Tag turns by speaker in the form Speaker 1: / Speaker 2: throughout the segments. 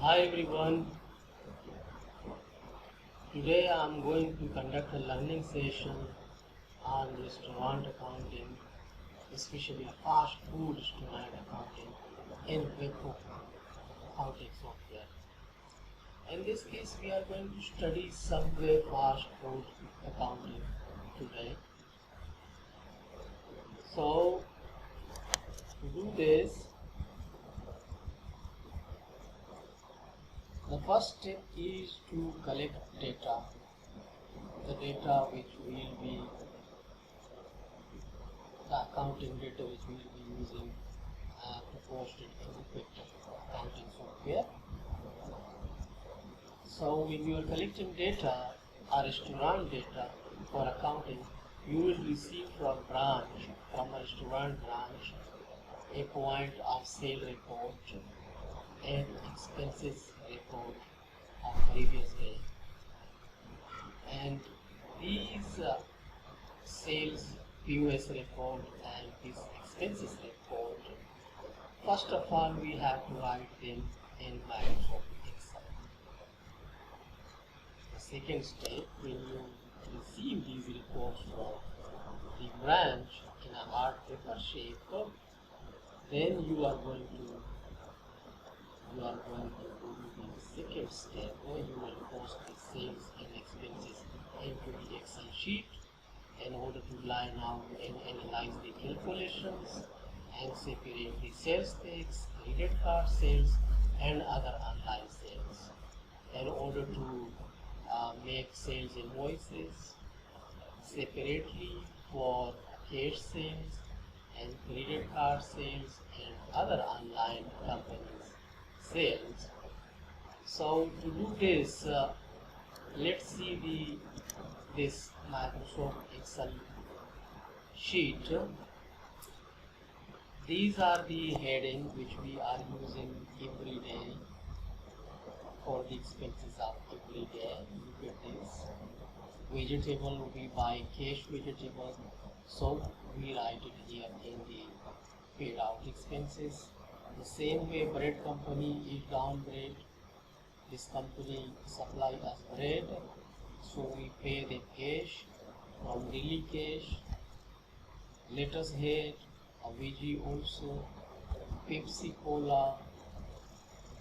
Speaker 1: Hi everyone, today I am going to conduct a learning session on restaurant accounting, especially fast food restaurant accounting in QuickBooks accounting software. In this case, we are going to study Subway fast food accounting today. So, to do this, the first step is to collect data, the data which will be the accounting data which we will be using to post it in the QuickBooks accounting software. So when you are collecting data or restaurant data for accounting, you will receive from a restaurant branch, a point of sale report and expenses report of previous day. And these sales POS report and this expenses report, first of all we have to write them in Microsoft Excel. The second step, when you receive these reports from the branch in a hard paper shape, then you are going to do the second step, where you will post the sales and expenses into the Excel sheet in order to line out and analyze the calculations and separate the sales tax, credit card sales and other online sales in order to make sales invoices separately for cash sales and credit card sales and other online companies sales. So to do this, let's see this Microsoft Excel sheet. These are the headings which we are using every day for the expenses of every day. Look at this. Vegetable will be by cash vegetable, so we write it here in the paid out expenses. The same way bread company is down bread. This company supply us bread, so we pay the cash from daily cash. Lettuce head, a veggie also, Pepsi Cola,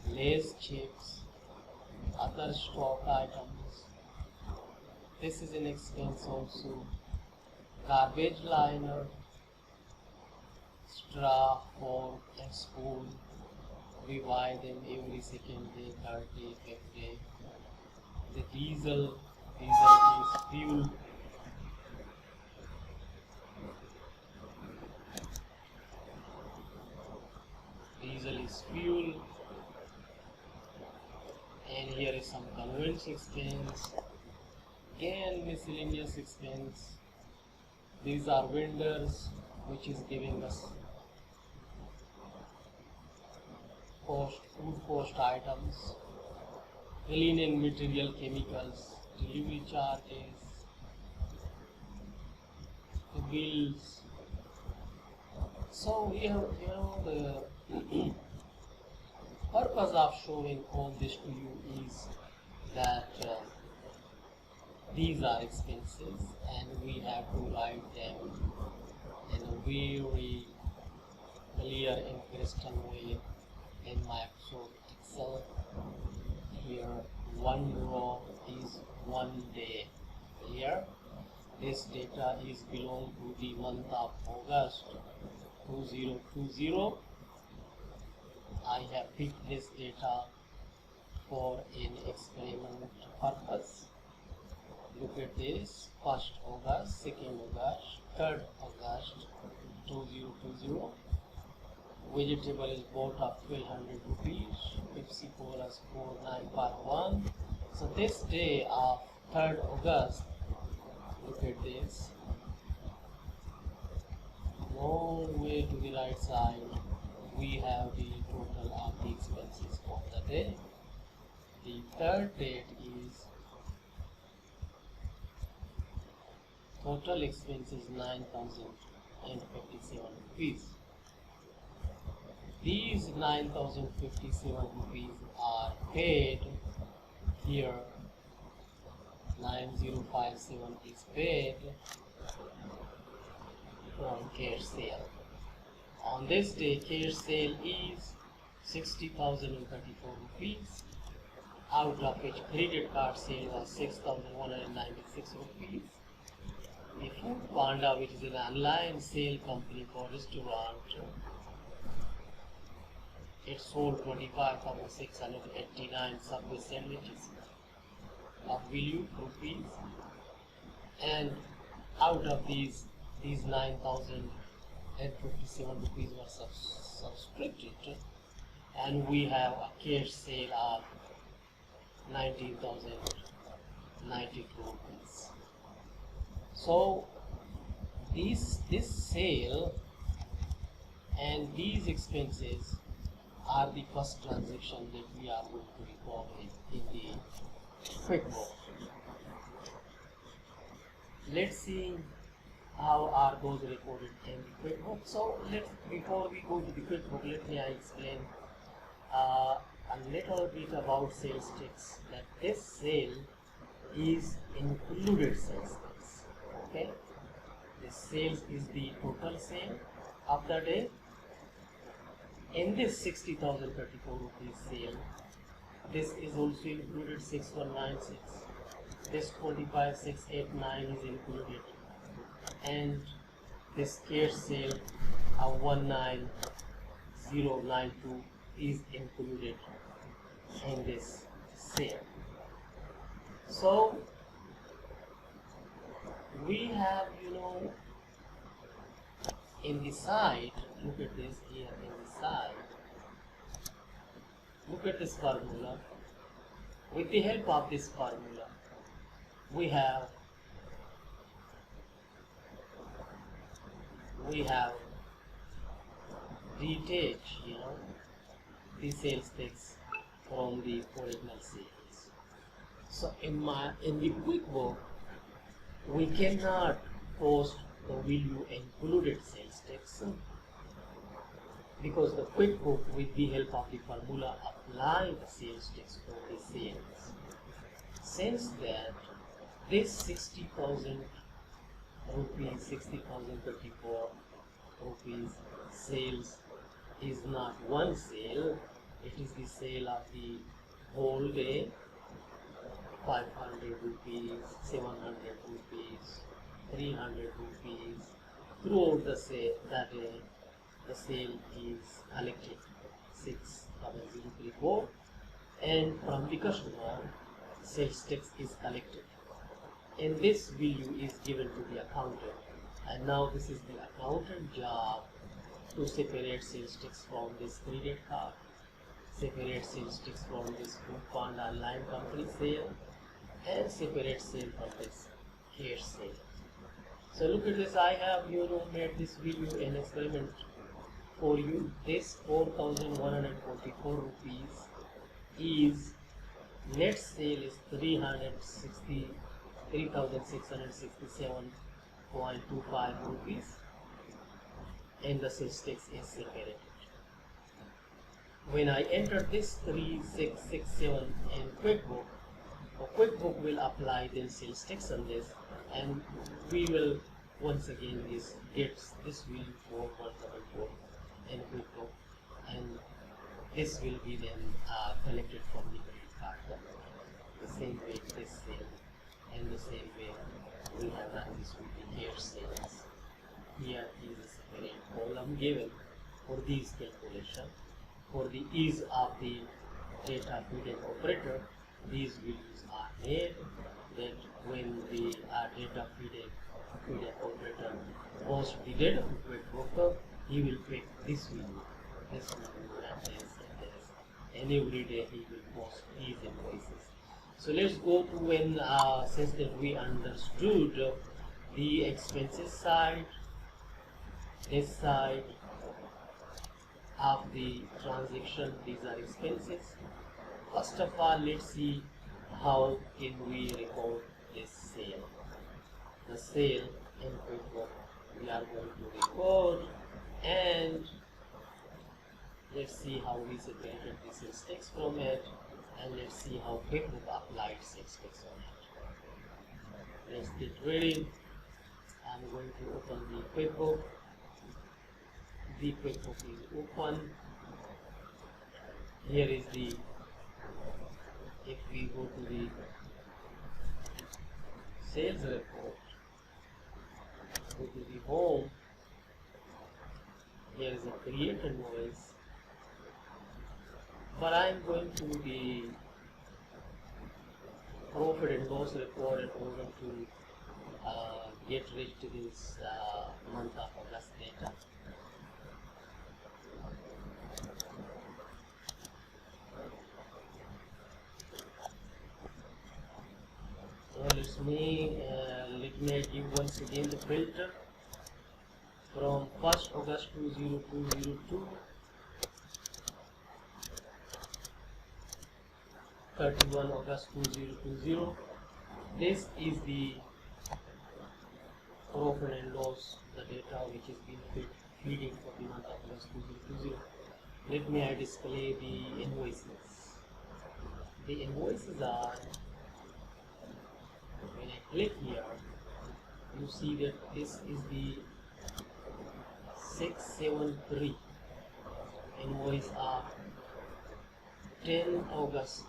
Speaker 1: Lay's chips, other stock items. This is an expense also. Garbage liner, straw, fork and spoon. We buy them every second day, third day, fifth day. The diesel is fuel. Diesel is fuel. And here is some conveyance expense. Again, miscellaneous expense. These are vendors, which is giving us food cost items, cleaning material, chemicals, delivery charges, the bills. So here, the purpose of showing all this to you is that these are expenses and we have to write them in a very clear and crystal way in Microsoft Excel. Here one row is 1 day. Here this data is belong to the month of August 2020. I have picked this data for an experiment purpose. Look at this: 1st August, 2nd August, 3rd August 2020. Vegetable is bought of 1200 rupees. Pepsi Cola is 4951. So this day of 3rd August, look at this. All the way to the right side, we have the total of the expenses for the day. The third date is total expenses 9,057 rupees. These 9,057 rupees are paid here. 9057 is paid from cash sale. On this day, cash sale is 60,034 rupees, out of which credit card sale was 6,196 rupees. The Food Panda, which is an online sale company for restaurant, it sold 25,689 Subway sandwiches of value rupees, and out of these 9,057 rupees were subscribed, and we have a cash sale of 19,092 rupees. So this sale and these expenses are the first transaction that we are going to record in the QuickBook. Let's see how are those recorded in the QuickBook. So before we go to the QuickBook, let me explain a little bit about sales tax. That this sale is included sales tax. Okay, this sales is the total sale of the day. In this 60,034 rupees sale, this is also included 6196. This 25,689 is included, and this cash sale of 19092 is included in this sale. So we have, in the side, look at this here in the side. Look at this formula. With the help of this formula, we have retake, the sales tax from the original sales. So in the QuickBook, we cannot post the value included sales tax, because the QuickBook, with the help of the formula, apply the sales tax for the sales. Since that this 60,000 rupees, 60,034 rupees sales is not one sale, it is the sale of the whole day. 500 rupees, 700 rupees, 300 rupees. Throughout the sale, that day, the sale is collected 6,034, and from the customer, sales tax is collected. And this value is given to the accountant. And now this is the accountant job to separate sales tax from this credit card, separate sales tax from this Food Panda online company sale, and separate sale from this cash sale. So look at this, I have made this video an experiment for you. This 4,144 rupees is net sale is 3,667.25 rupees, and the sales tax is separated. When I enter this 3667 in QuickBook, QuickBook will apply the sales tax on this, and we will once again get this value for 174 in QuickBook, and this will be then collected from the credit card. The same way this sale, and the same way we have done this with the cash sales. Here is a separate column given for these calculations. For the ease of the data feeding operator, these values are made, that when the data feeding operator posts the data to QuickBook, he will pick this value, and this, and every day he will post these invoices. So let's go to when, since that we understood the expenses side, this side of the transaction, these are expenses. First of all, let's see how can we record this sale. The sale in QuickBook we are going to record, and let's see how we separated the sales tax from it, and let's see how QuickBook applied sales tax on it. Let's get ready. I'm going to open the QuickBook. The QuickBook is open. Here is the, if we go to the sales report, go to the home, here is a create invoice, but I'm going to the profit and loss report in order to get rid to this month of August data. So let me give once again the filter from 1st August 2002, 31 August 2020. This is the profit and loss, the data which is being feeding for the month of August 2020. Let me display the invoices. The invoices are, when I click here, you see that this is the 673 invoice of 10 August.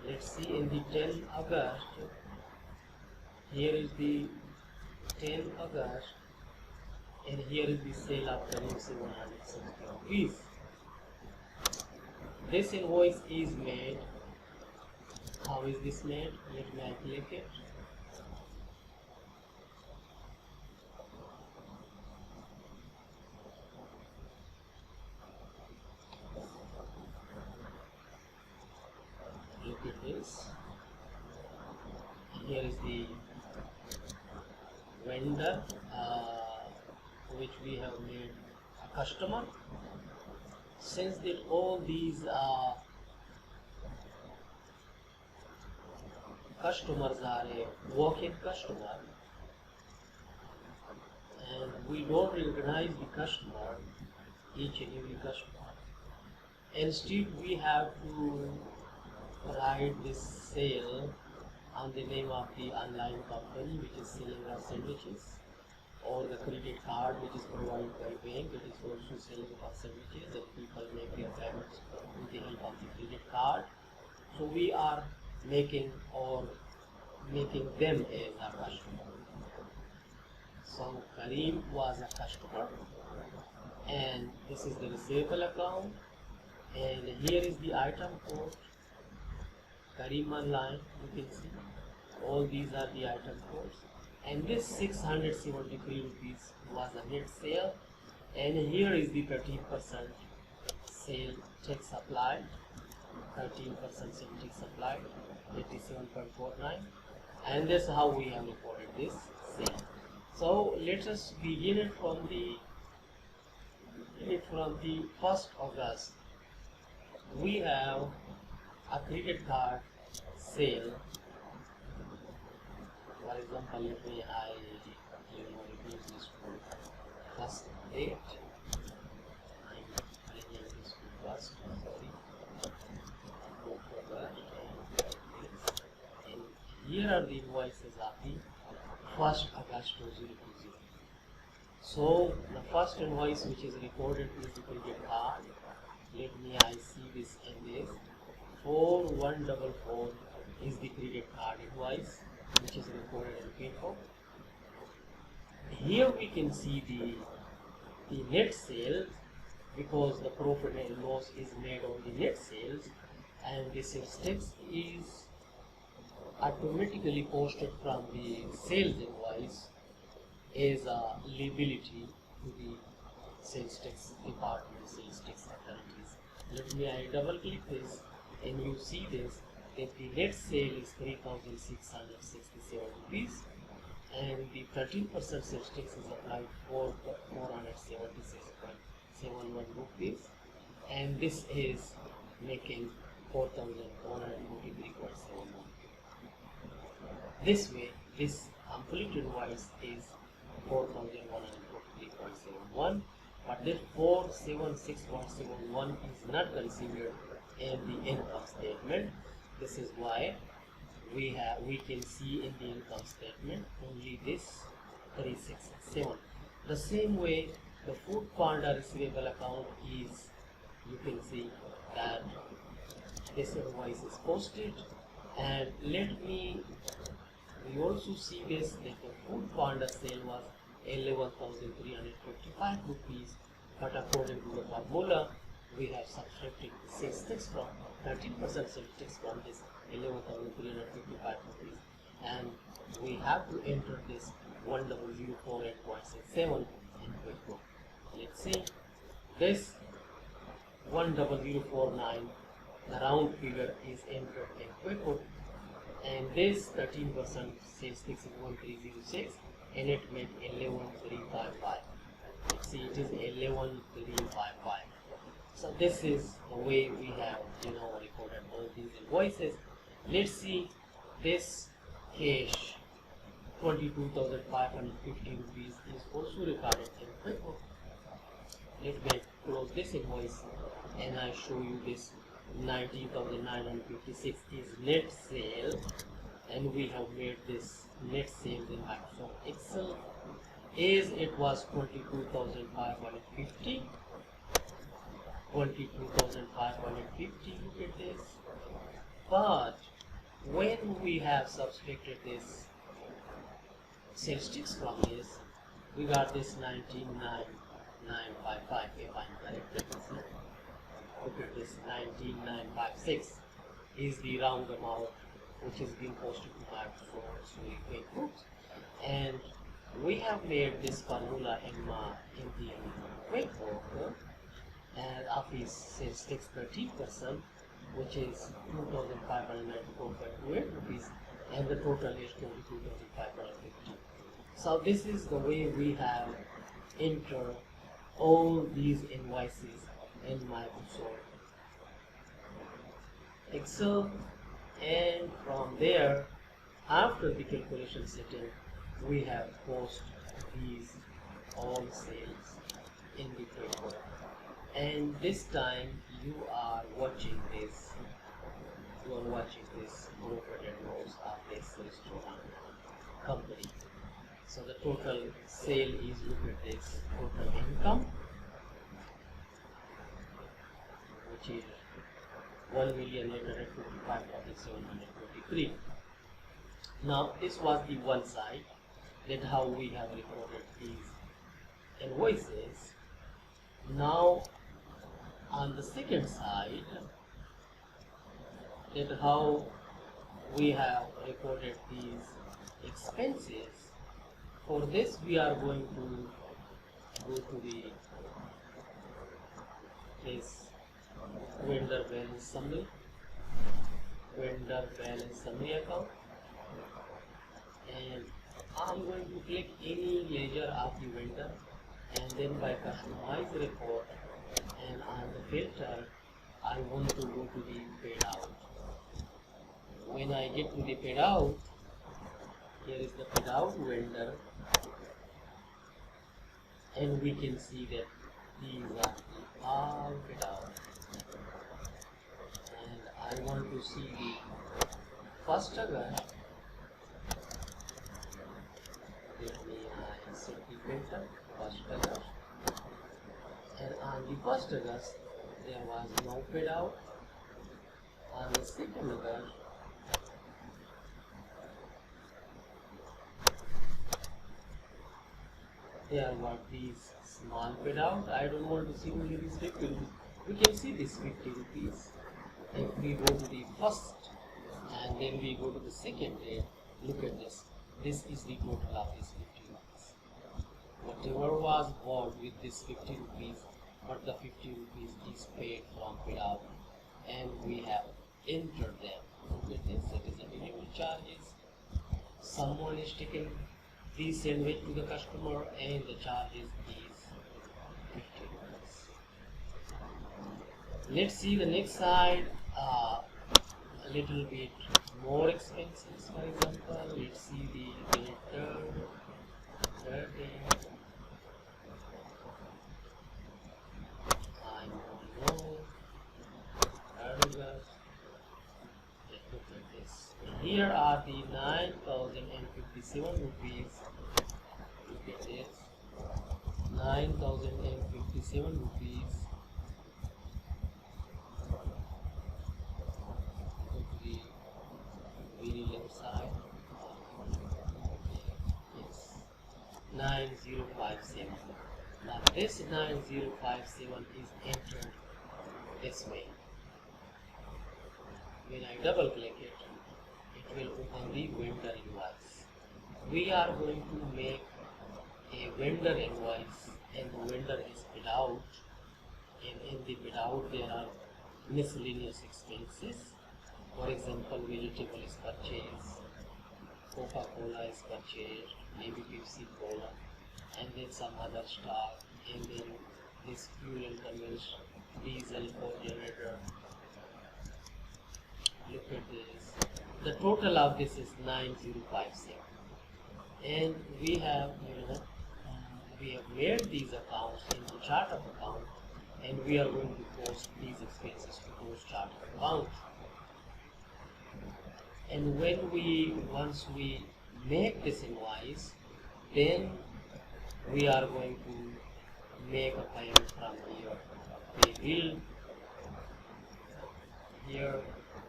Speaker 1: Let's see in the 10 August, here is the 10 August, and here is the sale of currency 160 rupees. This invoice is made. How is this made? Let me click it. Look at this. Here is the vendor which we have made a customer. Since that all these customers are a walk-in customer and we don't recognize the customer, each and every customer, instead we have to write this sale on the name of the online company which is selling our sandwiches, or the credit card which is provided by bank that is also selling our sandwiches, and people make their payments with the help of the credit card. So we are making them as a customer. So Karim was a customer, and this is the receivable account, and here is the item code. Karim online, you can see all these are the item codes, and this 673 rupees was a net sale, and here is the 13% sale tax applied, 13% sale tax applied, 87.49, and that's how we have reported this sale. So let us begin it from the 1st August. We have a credit card sale. For example, let me reduce this to first date. I'm bringing this to first, and here are the invoices of the 1st August 2020. So the first invoice which is recorded is the credit card. Let me see this in this 4144 is the credit card invoice which is recorded in QuickBook. Here we can see the net sales, because the profit and loss is made on the net sales, and the sales tax is automatically posted from the sales invoice as a liability to the sales tax department, sales tax authorities. Let me double click this, and you see this that the net sale is 3,667 rupees, and the 13% sales tax is applied for 476.71 rupees, and this is making 4,143.71. This way, this complete invoice is 4,143.71, but this 476.71 is not considered in the income statement. This is why we can see in the income statement only this 3667. The same way the Food Panda receivable account is, you can see that this invoice is posted, and we also see this that the Food Panda sale was 11,355 rupees, but according to the formula we have subtracted sales tax from 13% sales tax from this 11,355 rupees, and we have to enter this 1004.67 in QuickBooks. Let's see, this 10049, the round figure is entered in QuickBooks, and this 13% sales tax is 1306, and it made 11355. Let's see, it is 11355. So this is the way we have recorded all these invoices. Let's see, this cash 22,550 rupees is also recorded in QuickBooks. Let me close this invoice and I show you this 19,956 is net sale, and we have made this net sales in Microsoft Excel as it was 22,550. 22,550, look at this. But when we have subtracted this sales tax from this, we got this 19,955 if I'm correct. Look at this, 19,956 is the round amount which is being posted to Microsoft QuickBooks, and we have made this formula in the QuickBooks, and Office sales tax 13%, which is 2,594.28 rupees, and the total is 22,550. So this is the way we have entered all these invoices in Microsoft Excel, and from there, after the calculation setting, we have posted these all sales in the QuickBooks. And this time you are watching this profit and loss of this restaurant company. So the total sale is, look at this, total income, which is 1,855,723. Now this was the one side, that how we have recorded these invoices. Now on the second side, that how we have recorded these expenses. For this we are going to go to this vendor balance summary account, and I'm going to click any ledger of the vendor, and then by customize report, and on the filter I want to go to the paid out. When I get to the paid out, here is the paid out vendor, and we can see that these are all paid out, and I want to see the 1st August. Let me set the filter 1st August, and on the 1st August there was no paid out. On the 2nd August there were these small paid out. I don't want to see only this 50 rupees. We can see this 50 rupees. If we go to the 1st and then we go to the 2nd date, look at this. This is the total of this 50 rupees. Whatever was bought with this 50 rupees, but the 50 rupees is paid from paid out, and we have entered them. Look at this. It is a minimum charges. Someone is taken the sandwich to the customer, and the charges is 50 rupees. Let's see the next side, a little bit more expenses. For example, let's see the debtor, Here are the 9,057 rupees. Look at this. 9,057 rupees. Go to the very left side. Yes. 9057. Now this 9057 is entered this way. When I double click it, it will open the vendor invoice. We are going to make a vendor invoice, and the vendor is paid out, and in the paid out there are miscellaneous expenses. For example, vegetable is purchased, Coca-Cola is purchased, maybe Pepsi Cola, and then some other stock, and then this fuel and convenience, diesel for generator. Look at this. The total of this is 9057, and we have made these accounts in the chart of account, and we are going to post these expenses to those chart of account. And once we make this invoice, then we are going to make a payment from here. Pay bill. Here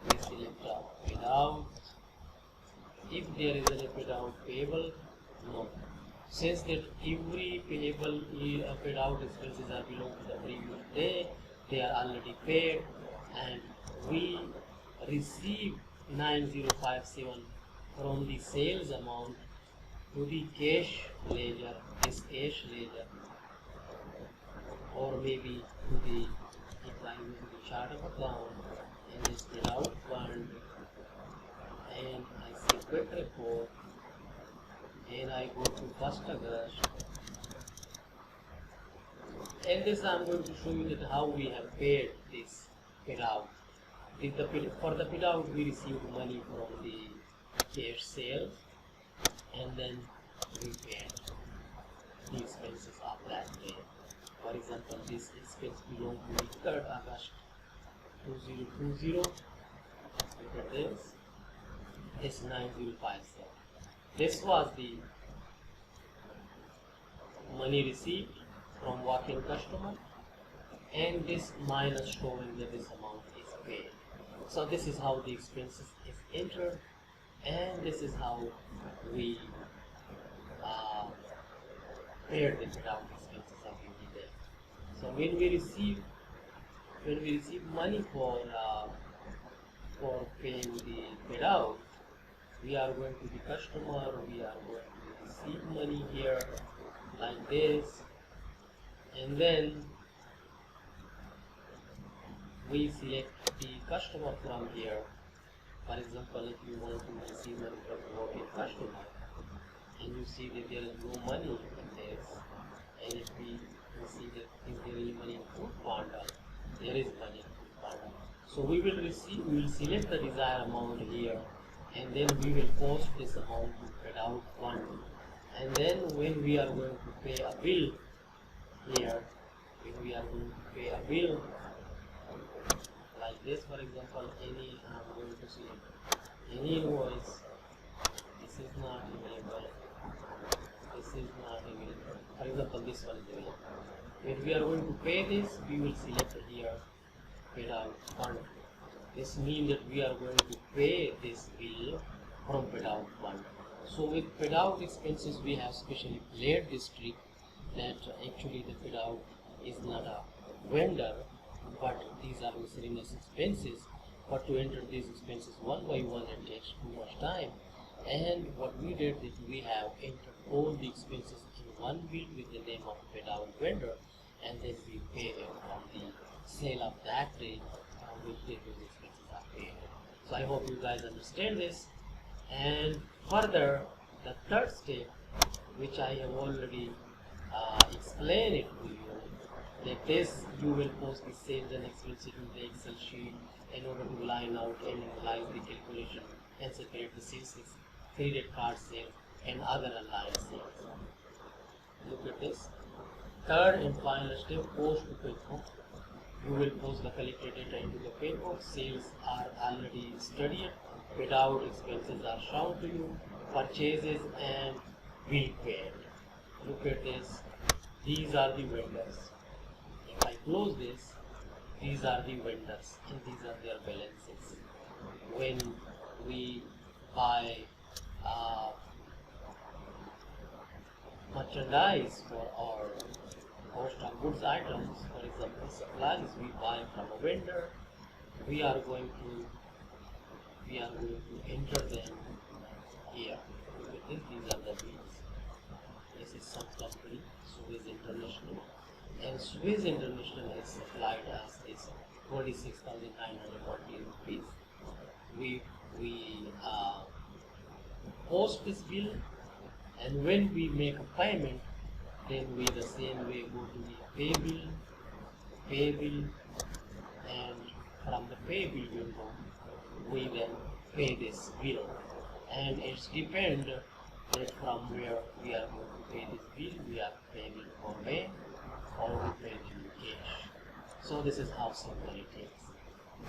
Speaker 1: we select paid out. If there is a paid out payable, no. Since that every payable paid out expenses are belong to the previous day, they are already paid, and we receive 9057 from the sales amount to the cash ledger, this cash ledger, or maybe to the, if I go to the chart of account and this paid out fund, and I see quick report, and I go to 1st August, and this I am going to show you that how we have paid this paid out. For the paid out, we received money from the cash sales, and then we paid the expenses of that day. For example, this expense belongs to the 3rd August 2020. Look at this. It's 9057. This was the money received from walk-in customer, and this minus showing that this amount is paid. So this is how the expenses is entered, and this is how we paid the paid out expenses of the day. So when we receive money for paying the paid out, we are going to the customer, we are going to receive money here like this, and then we select the customer from here. For example, if you want to receive money from a walk-in customer, and you see that there is no money in this, and if we see that if there is money in Food Panda, there is money in Food Panda. So we will select the desired amount here, and then we will post this amount to paid out fund. And then when we are going to pay a bill here, when we are going to pay a bill like this, for example, I'm going to select any invoice. This is not available. This is not available. For example, this one is available. When we are going to pay this, we will select here paid out fund. This means that we are going to pay this bill from paid out fund. So with paid out expenses, we have specially played this trick that actually the paid out is not a vendor, but these are miscellaneous expenses. But to enter these expenses one by one, it takes too much time. And what we did is we have entered all the expenses in one bill with the name of paid out vendor, and then we pay them on the sale of that day on which day those expenses are paid. So I hope you guys understand this. And further, the third step, which I have already explained it to you, that this you will post the sales and expenses in the Excel sheet in order to line out and analyze the calculation and separate the sales, credit card sales, and other aligned sales. Look at this. Third and final step, post to QuickBooks. You will post the collected data into the QuickBooks. Sales are already studied. Without expenses are shown to you. Purchases and bill paid. Look at this. These are the vendors. If I close this, these are the vendors and these are their balances. When we buy merchandise for our cost of goods items, for example supplies, we buy from a vendor, we are going to enter them here. These are the bills. This is some company, Suez International, and Suez International has supplied us this 26,940 rupees. We post this bill, and when we make a payment, then we the same way go to the pay bill, and from the pay bill window we then pay this bill, and it's depend that from where we are going to pay this bill, we are paying it for bank or we pay it in cash. So this is how simple it is.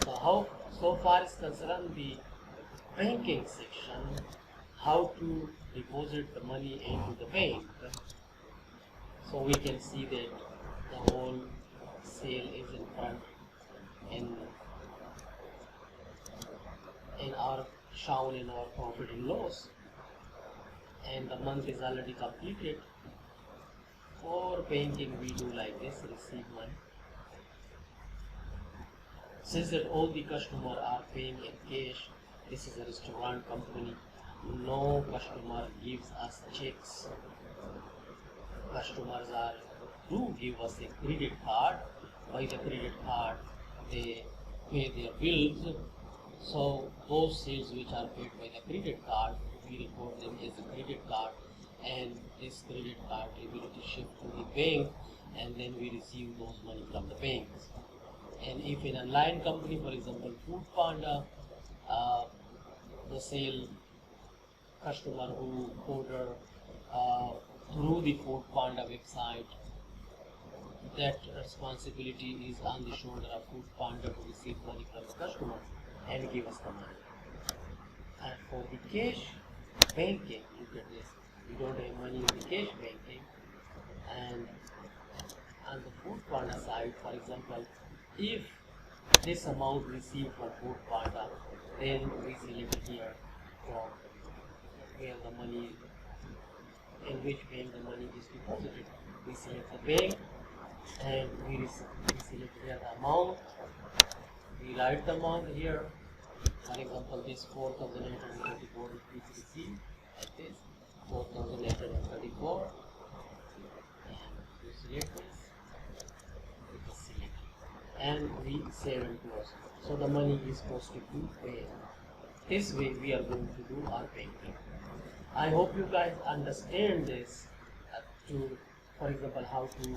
Speaker 1: So far is concerned the banking section, how to deposit the money into the bank. So we can see that the whole sale is in front in our shown in our profit and loss, and the month is already completed. For banking we do like this, receive money. Since that all the customers are paying in cash, this is a restaurant company, no customer gives us checks. Customers do give us a credit card. By the credit card they pay their bills. So those sales which are paid by the credit card, we report them as a credit card, and this credit card will be shipped to the bank, and then we receive those money from the banks. And if an online company, for example Food Panda, the sale customer who order through the Food Panda website, that responsibility is on the shoulder of Food Panda to receive money from the customer and give us the money. And for the cash banking, look at this, we don't have money in the cash banking. And on the Food Panda side, for example, if this amount received from Food Panda, then we select here from where the money, in which bank the money is deposited. We select the bank and we select here the amount. We write the amount here. For example, this 4,834 rupees received like this, 4,834, and we select this, we just select it, and we save and close. So the money is posted to pay. This way we are going to do our banking. I hope you guys understand this, for example, how to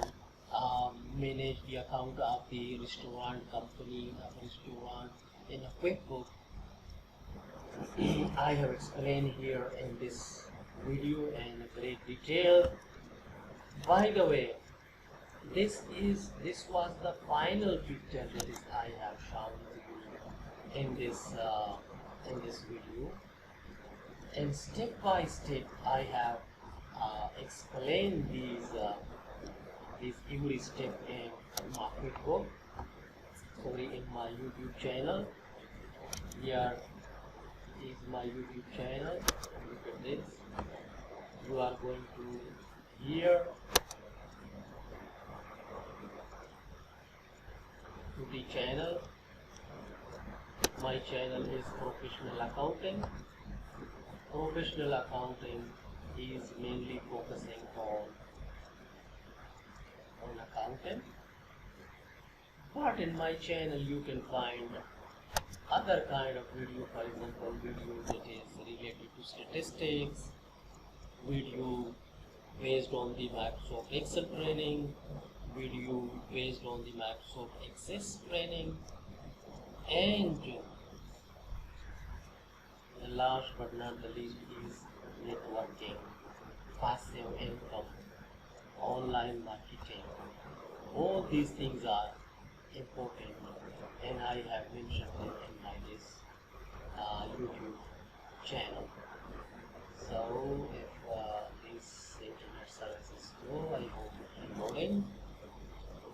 Speaker 1: manage the account of the restaurant company, restaurant in a QuickBook. I have explained here in this video in great detail. By the way, this was the final picture that is I have shown to you in this video, and step by step I have explained these every step in my QuickBook, in my YouTube channel. Here is my YouTube channel. Look at this. You are going to here to the channel. My channel is Professional Accounting. Professional Accounting is mainly focusing on accounting, but in my channel you can find other kind of video, for example video that is related to statistics, video based on the Microsoft Excel training, video based on the Microsoft Access training, and the last but not the least is networking, passive income, online marketing. All these things are important, and I have mentioned it in my this YouTube channel. So if this internet service is slow, I hope it's loading.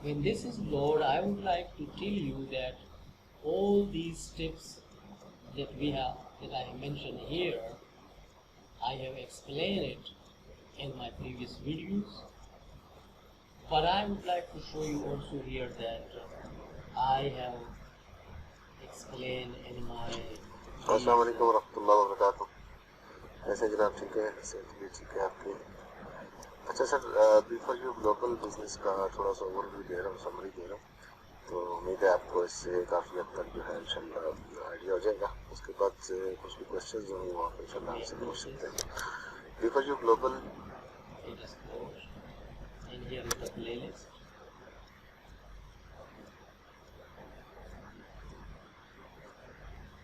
Speaker 1: When this is loaded, I would like to tell you that all these tips that I have mentioned here, I have explained it in my previous videos. But I would like to show you also here that I have explained in my
Speaker 2: अस्सलाम वालेकुम वरहमतुल्लाहि वबरकातुहू। कैसे जनाब, ठीक है? सेहत भी ठीक है आपकी? अच्छा sir, before you global business का थोड़ा सा ओवरव्यू दे रहा हूँ, समरी दे रहा हूँ, तो उम्मीद है आपको इससे काफ़ी हद तक जो है इंशाल्लाह आइडिया हो जाएगा। उसके बाद से कुछ भी क्वेश्चन होंगे वहाँ पर इंशाल्लाह आपसे पूछ सकते हैं। Before you global
Speaker 1: and here is the playlist.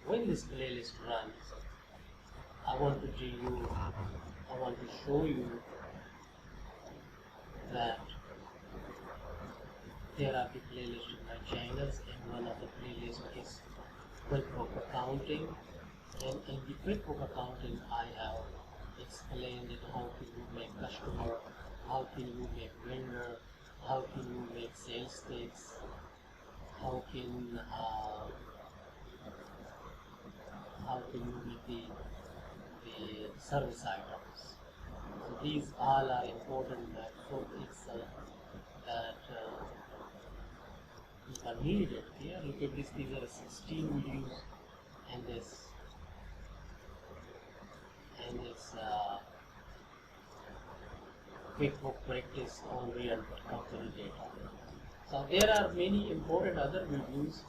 Speaker 1: When this playlist runs, I want to show you that there are the playlists in my channels, and one of the playlists is QuickBook Accounting, and in the QuickBook Accounting I have explained it how can you make customer, how can you make vendor, how can you make sales tax, how can you make the service items. So these all are important topics that are needed here. Look at this, these are 16 videos, and this QuickBook practice on real company data. So there are many important other videos.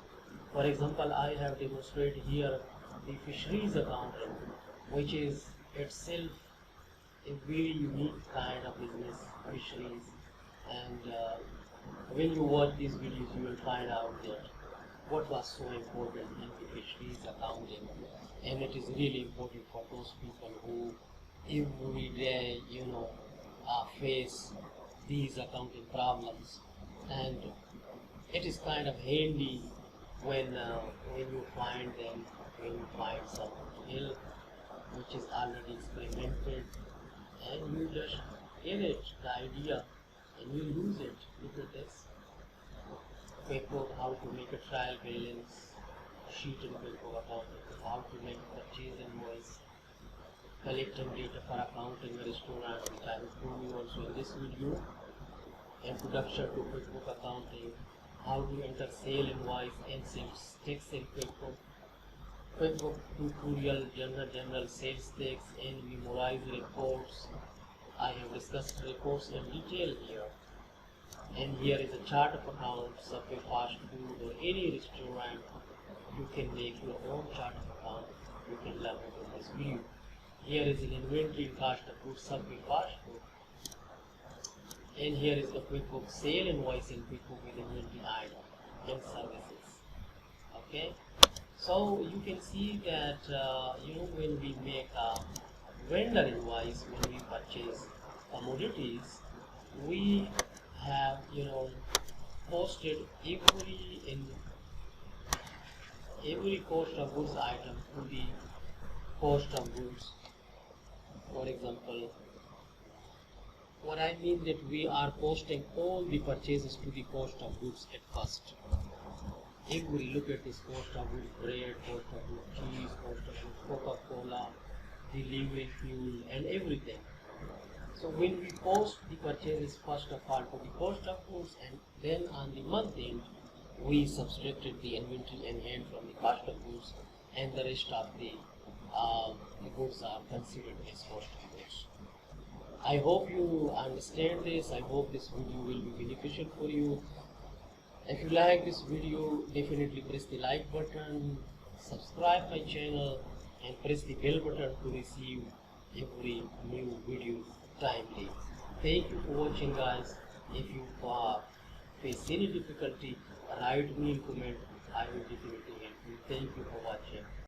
Speaker 1: For example, I have demonstrated here the fisheries accounting, which is itself a very unique kind of business, fisheries. And when you watch these videos, you will find out that what was so important in the fisheries accounting, and it is really important for those people who every day, face these accounting problems. And it is kind of handy when you find them, when you find some skill which is already experimented, and you just get it, the idea, and you use it. Look at this. QuickBook, how to make a trial balance sheet in QuickBook accounting, how to make purchase invoice, collecting data for accounting a restaurant, which I will show you also in this video. Introduction to QuickBook accounting, how to enter sale invoice and sales tax in QuickBook. QuickBook tutorial, general sales tax and memorize reports. I have discussed reports in detail here. And here is a chart of accounts, Subway fast food or any restaurant. You can make your own chart of account. You can learn it in this video. Here is an inventory and cost of goods, Subway fast food. And here is the QuickBook sale invoice in QuickBook with inventory item and services. Okay, so you can see that when we make a vendor invoice, when we purchase commodities, we have posted every cost of goods item to the cost of goods. For example, what I mean that we are posting all the purchases to the cost of goods at first. If we look at this cost of goods bread, cost of goods cheese, cost of goods Coca-Cola, delivery fuel and everything. So when we post the purchases first of all to the cost of goods, and then on the month end we subtracted the inventory in hand from the cost of goods, and the rest of the goods are considered as cost of goods. I hope you understand this. I hope this video will be beneficial for you. If you like this video, definitely press the like button, subscribe my channel and press the bell button to receive every new video timely. Thank you for watching, guys. If you face any difficulty, write me in comment. I will definitely help you. Thank you for watching.